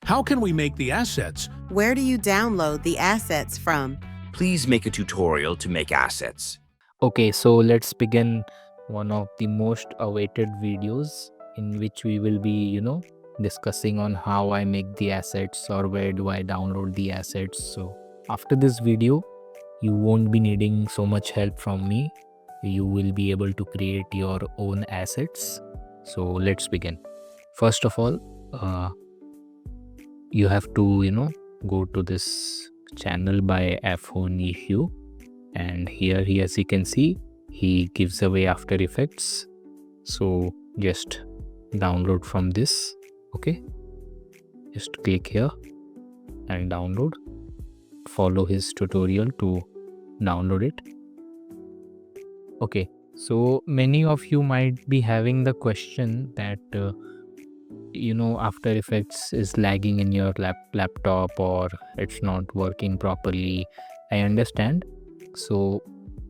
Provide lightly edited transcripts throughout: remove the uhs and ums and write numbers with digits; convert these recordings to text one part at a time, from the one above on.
How can we make the assets? Where do you download the assets from? Please make a tutorial to make assets. Okay, so let's begin one of the most awaited videos in which we will be, discussing on how I make the assets or where do I download the assets. So after this video, you won't be needing so much help from me. You will be able to create your own assets. So let's begin. First of all, you have to, go to this channel by F-O-N-E-Hugh. And here as you can see, he gives away After Effects. So just download from this. Okay, just click here and download. Follow his tutorial to download it. Okay, so many of you might be having the question that After Effects is lagging in your laptop or it's not working properly. I understand. So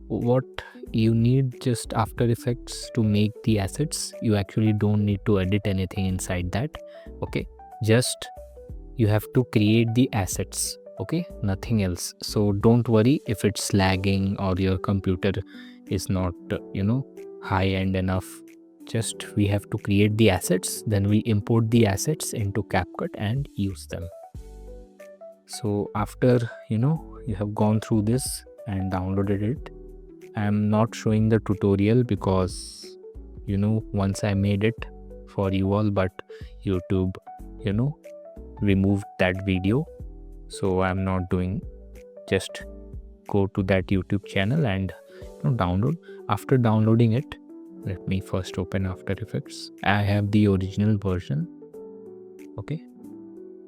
what you need just After Effects to make the assets. You actually don't need to edit anything inside that. Okay, just you have to create the assets. Okay, nothing else. So don't worry if it's lagging or your computer is not high end enough. Just we have to create the assets, then we import the assets into CapCut and use them. So after you have gone through this and downloaded it, I'm not showing the tutorial because once I made it for you all, but YouTube removed that video, so I'm not doing. Just go to that YouTube channel and download. After downloading it, let me first open After Effects. I have the original version. Okay,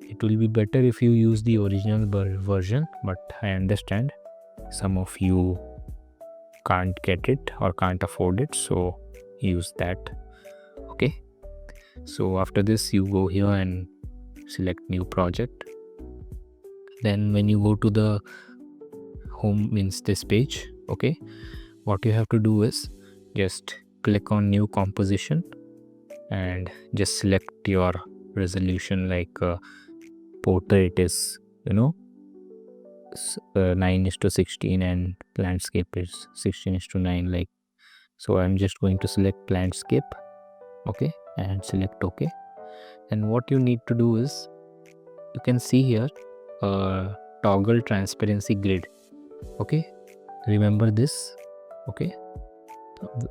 it will be better if you use the original version, but I understand some of you can't get it or can't afford it, so use that. Okay, so after this you go here and select new project. Then when you go to the home, means this page, okay, what you have to do is just click on new composition and just select your resolution, like portrait is 9:16 and landscape is 16:9, like. So I'm just going to select landscape. Okay, and select OK. And what you need to do is, you can see here toggle transparency grid. Okay, remember this. Okay,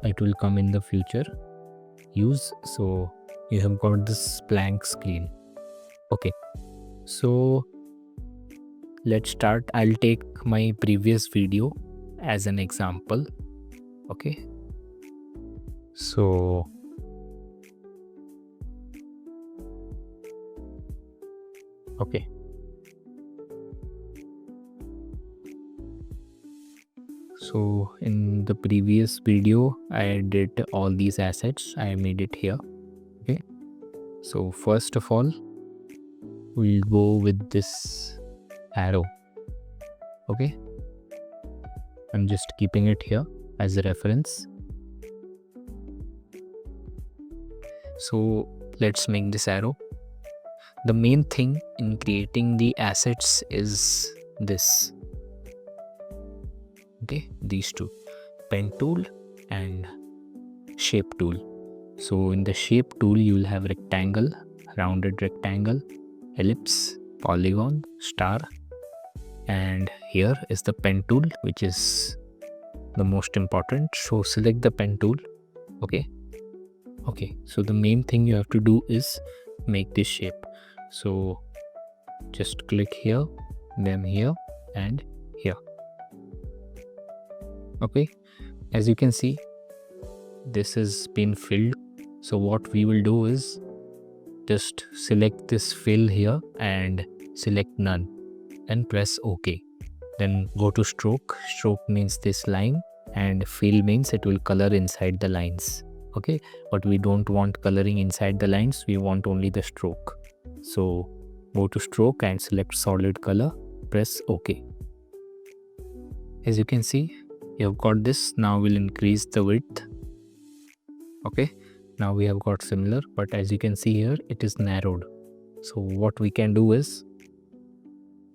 it will come in the future use. So you have got this blank screen. Okay, so let's start. I'll take my previous video as an example. Okay, so okay, so in the previous video I did all these assets. I made it here. Okay, so first of all we'll go with this arrow. Okay, I'm just keeping it here as a reference. So let's make this arrow. The main thing in creating the assets is this. Okay, these two, pen tool and shape tool. So in the shape tool you will have rectangle, rounded rectangle, ellipse, polygon, star, and here is the pen tool, which is the most important. So select the pen tool. Okay, so the main thing you have to do is make this shape. So just click here, then here and here. Okay, as you can see, this has been filled. So what we will do is just select this fill here and select none and press OK. Then go to stroke. Stroke means this line and fill means it will color inside the lines. Okay, but we don't want coloring inside the lines, we want only the stroke. So go to stroke and select solid color, press OK. As you can see, you have got this. Now we'll increase the width. Okay, now we have got similar, but as you can see here, it is narrowed. So what we can do is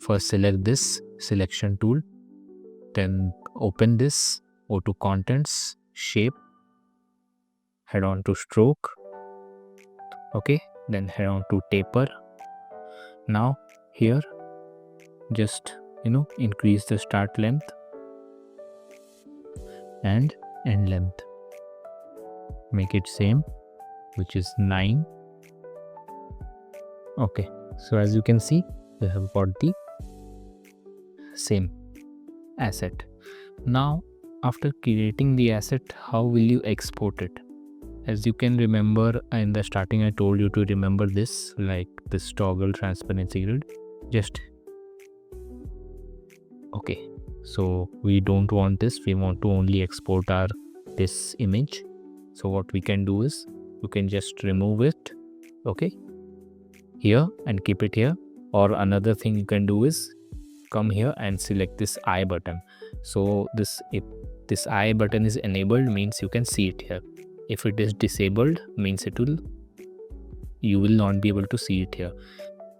first select this selection tool, then open this, go to contents, shape, head on to stroke, okay, then head on to taper. Now here just increase the start length and end length, make it same, which is 9. Okay, so as you can see, we have got the same asset. Now after creating the asset, how will you export it? As you can remember, in the starting I told you to remember this, like this toggle transparency grid. Just okay, so we don't want this, we want to only export this image. So what we can do is you can just remove it, okay, here and keep it here. Or another thing you can do is come here and select this I button. So if this I button is enabled, means you can see it here. If it is disabled, means you will not be able to see it here.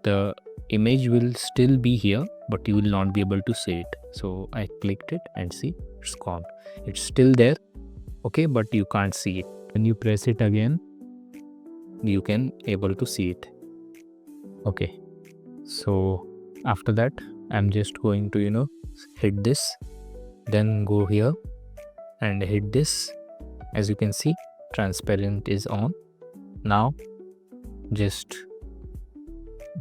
The image will still be here, but you will not be able to see it. So I clicked it and see, it's gone. It's still there, okay, but you can't see it. When you press it again, you can able to see it. Okay, so after that I'm just going to hit this, then go here and hit this. As you can see, transparent is on. Now just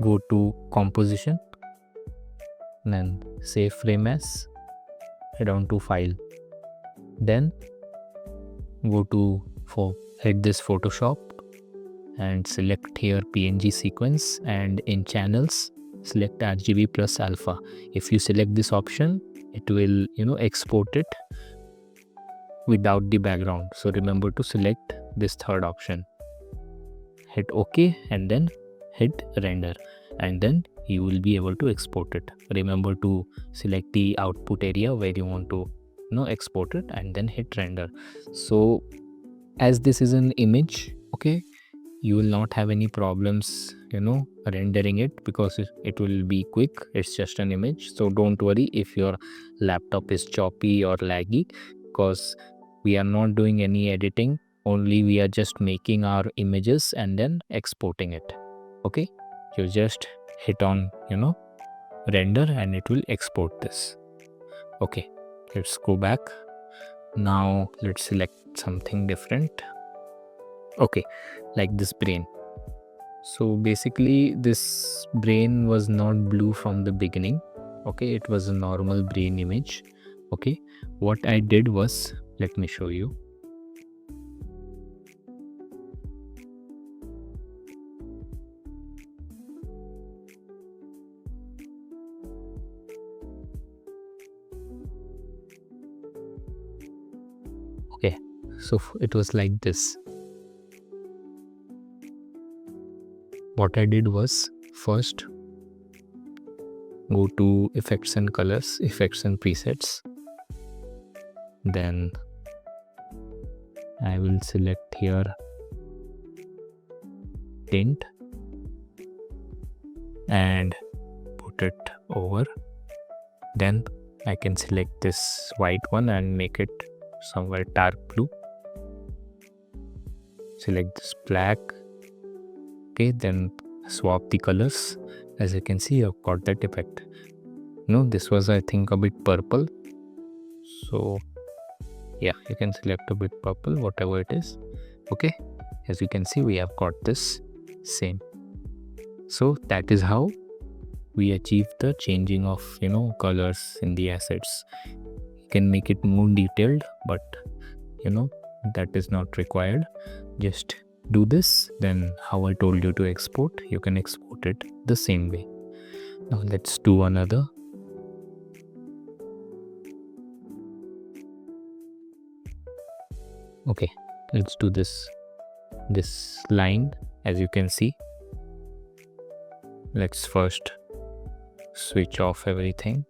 go to composition, then save frame as, head on to file, then go to hit this Photoshop and select here PNG sequence, and in channels select RGB plus alpha. If you select this option, it will export it without the background. So remember to select this third option, hit OK, and then hit render, and then you will be able to export it. Remember to select the output area where you want to export it, and then hit render. So as this is an image, okay, you will not have any problems rendering it, because it will be quick. It's just an image, so don't worry if your laptop is choppy or laggy, because we are not doing any editing, only we are just making our images and then exporting it. Okay, you just hit on render and it will export this. Okay, let's go back. Now let's select something different. Okay, like this brain. So basically this brain was not blue from the beginning. Okay, it was a normal brain image. Okay, what I did was, let me show you. Okay, so it was like this. What I did was, first go to effects and colors, effects and presets, then I will select here tint and put it over. Then I can select this white one and make it somewhere dark blue. Select this black. Okay, then swap the colors. As you can see, I've got that effect. This was, I think, a bit purple. So yeah, you can select a bit purple, whatever it is. Okay, as you can see, we have got this same. So that is how we achieve the changing of colors in the assets. You can make it more detailed, but that is not required. Just do this, then how I told you to export, you can export it the same way. Now let's do another. Okay, let's do this line. As you can see, let's first switch off everything.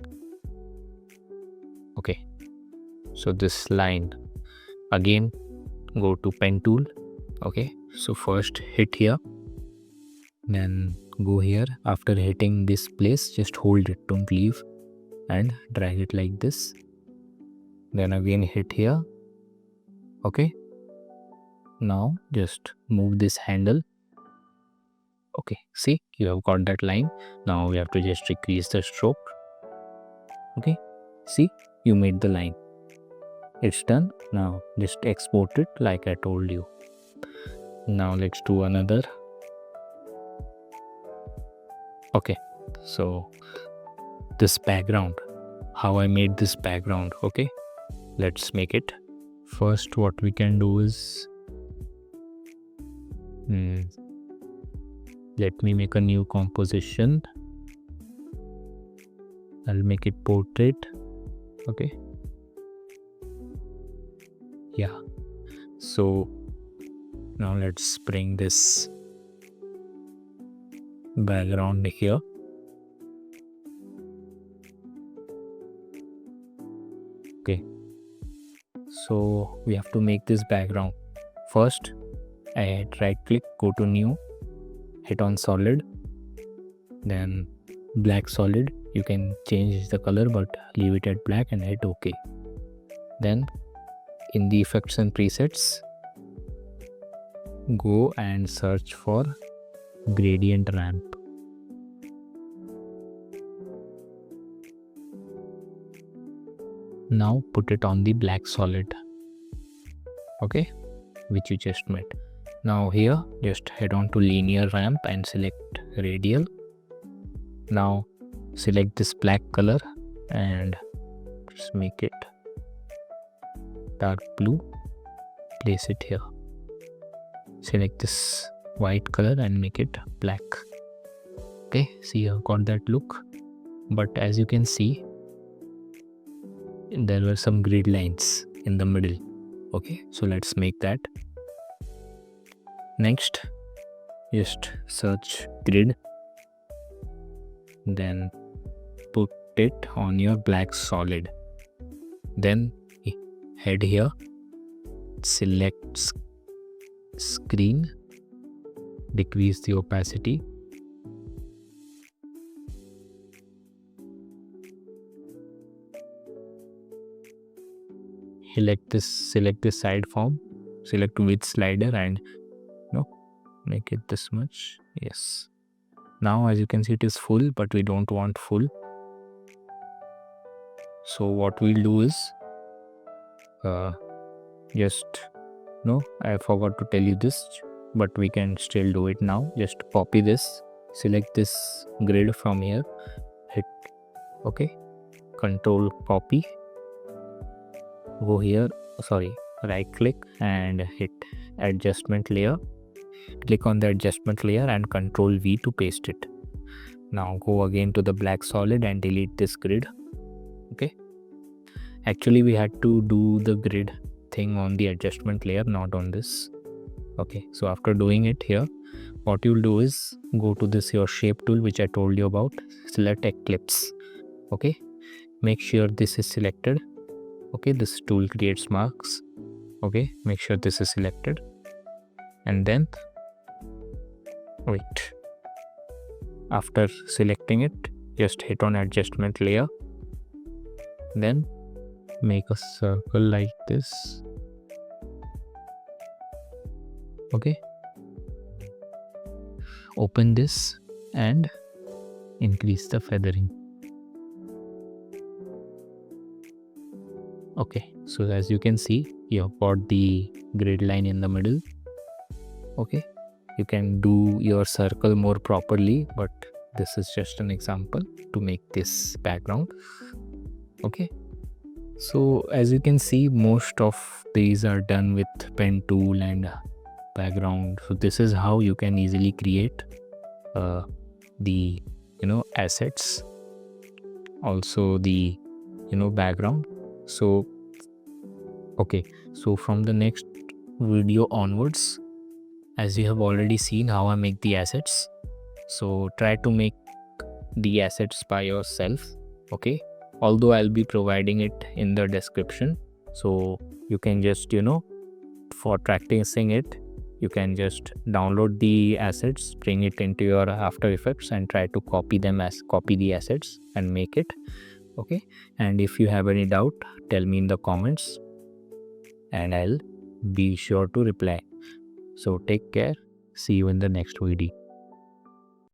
Okay, so this line, again go to pen tool. Okay, so first hit here, then go here. After hitting this place, just hold it, don't leave, and drag it like this. Then again hit here. Okay, now just move this handle. Okay, see, you have got that line. Now we have to just decrease the stroke. Okay, see, you made the line. It's done. Now just export it like I told you. Now let's do another. Okay, so this background, how I made this background. Okay, let's make it. First, what we can do is let me make a new composition. I'll make it portrait. Okay, yeah, so now let's bring this background here. Okay, so we have to make this background. First, I hit right click, go to new, hit on solid, then black solid. You can change the color but leave it at black and hit OK. Then in the effects and presets, go and search for gradient ramp. Now put it on the black solid, okay, which you just made. Now here just head on to linear ramp and select radial. Now select this black color and just make it dark blue. Place it here. Select this white color and make it black. Okay, see, I've got that look. But as you can see, there were some grid lines in the middle. Okay, so let's make that. Next, just search grid, then put it on your black solid. Then head here, select screen, decrease the opacity. Select this side form, select width slider and make it this much. Yes. Now as you can see, it is full, but we don't want full. So what we'll do is I forgot to tell you this, but we can still do it now. Just copy this, select this grid from here, hit OK, control copy, go here, right click and hit adjustment layer. Click on the adjustment layer and control V to paste it. Now go again to the black solid and delete this grid. Okay, actually we had to do the grid thing on the adjustment layer, not on this. Okay, so after doing it here, what you'll do is go to this your shape tool which I told you about, select eclipse. Okay, make sure this is selected. Okay, this tool creates marks. Okay, make sure this is selected and then wait. After selecting it, just hit on adjustment layer, then make a circle like this. Okay, open this and increase the feathering. Okay, so as you can see, you have got the grid line in the middle. Okay, you can do your circle more properly, but this is just an example to make this background. Okay, so as you can see, most of these are done with pen tool and background. So this is how you can easily create the assets, also the background. So okay, so from the next video onwards, as you have already seen how I make the assets, so try to make the assets by yourself. Okay, although I'll be providing it in the description, so you can just for practicing it, You can just download the assets, bring it into your After Effects and try to copy the assets and make it. Okay, and if you have any doubt, tell me in the comments and I'll be sure to reply. So take care. See you in the next video.